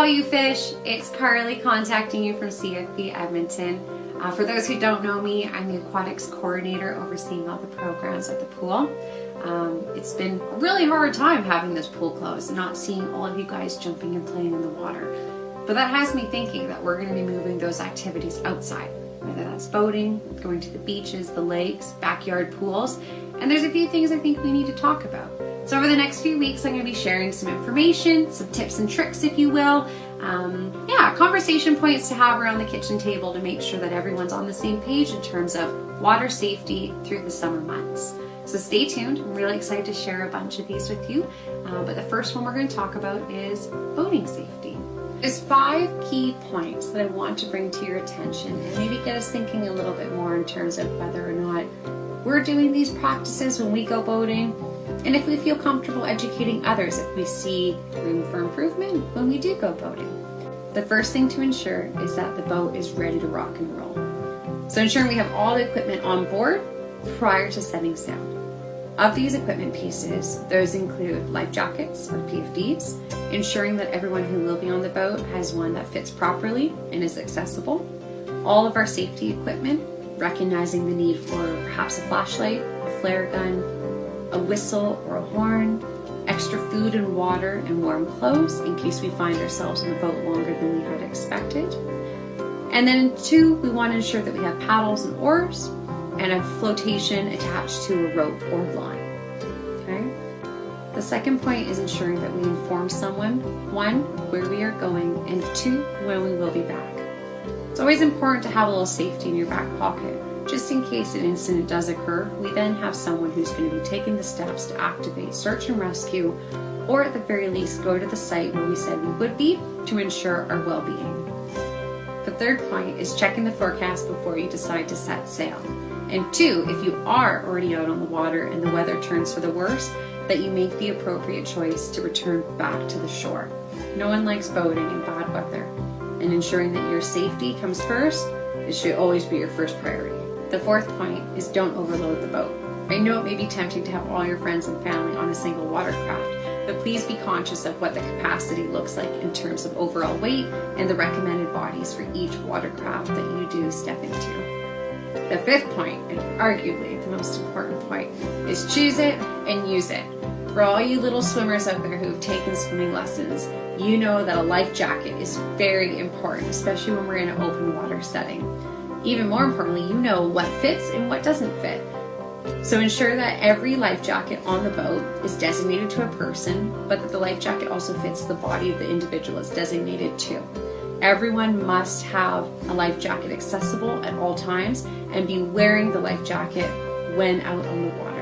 all you fish, it's Carly contacting you from CFP Edmonton. For those who don't know me, I'm the aquatics coordinator overseeing all the programs at the pool. It's been a really hard time having this pool closed and not seeing all of you guys jumping and playing in the water. But that has me thinking that we're going to be moving those activities outside, whether that's boating, going to the beaches, the lakes, backyard pools, and there's a few things I think we need to talk about. So over the next few weeks, I'm going to be sharing some information, some tips and tricks, if you will. Conversation points to have around the kitchen table to make sure that everyone's on the same page in terms of water safety through the summer months. So stay tuned. I'm really excited to share a bunch of these with you. But the first one we're going to talk about is boating safety. There's 5 key points that I want to bring to your attention and maybe get us thinking a little bit more in terms of whether or not we're doing these practices when we go boating, and if we feel comfortable educating others if we see room for improvement when we do go boating. The first thing to ensure is that the boat is ready to rock and roll. So ensuring we have all the equipment on board prior to setting sail. Of these equipment pieces, those include life jackets or PFDs, ensuring that everyone who will be on the boat has one that fits properly and is accessible. All of our safety equipment, recognizing the need for perhaps a flashlight, a flare gun, a whistle or a horn, extra food and water and warm clothes in case we find ourselves in the boat longer than we had expected. And then 2, we want to ensure that we have paddles and oars and a flotation attached to a rope or line. Okay? The second point is ensuring that we inform someone, 1, where we are going, and 2, when we will be back. It's always important to have a little safety in your back pocket. Just in case an incident does occur, we then have someone who's going to be taking the steps to activate search and rescue, or at the very least go to the site where we said we would be to ensure our well-being. The third point is checking the forecast before you decide to set sail. And 2, if you are already out on the water and the weather turns for the worse, that you make the appropriate choice to return back to the shore. No one likes boating in bad weather, and ensuring that your safety comes first, it should always be your first priority. The fourth point is don't overload the boat. I know it may be tempting to have all your friends and family on a single watercraft, but please be conscious of what the capacity looks like in terms of overall weight and the recommended bodies for each watercraft that you do step into. The fifth point, and arguably the most important point, is choose it and use it. For all you little swimmers out there who have taken swimming lessons, you know that a life jacket is very important, especially when we're in an open water setting. Even more importantly, you know what fits and what doesn't fit. So ensure that every life jacket on the boat is designated to a person, but that the life jacket also fits the body of the individual it's designated to. Everyone must have a life jacket accessible at all times and be wearing the life jacket when out on the water.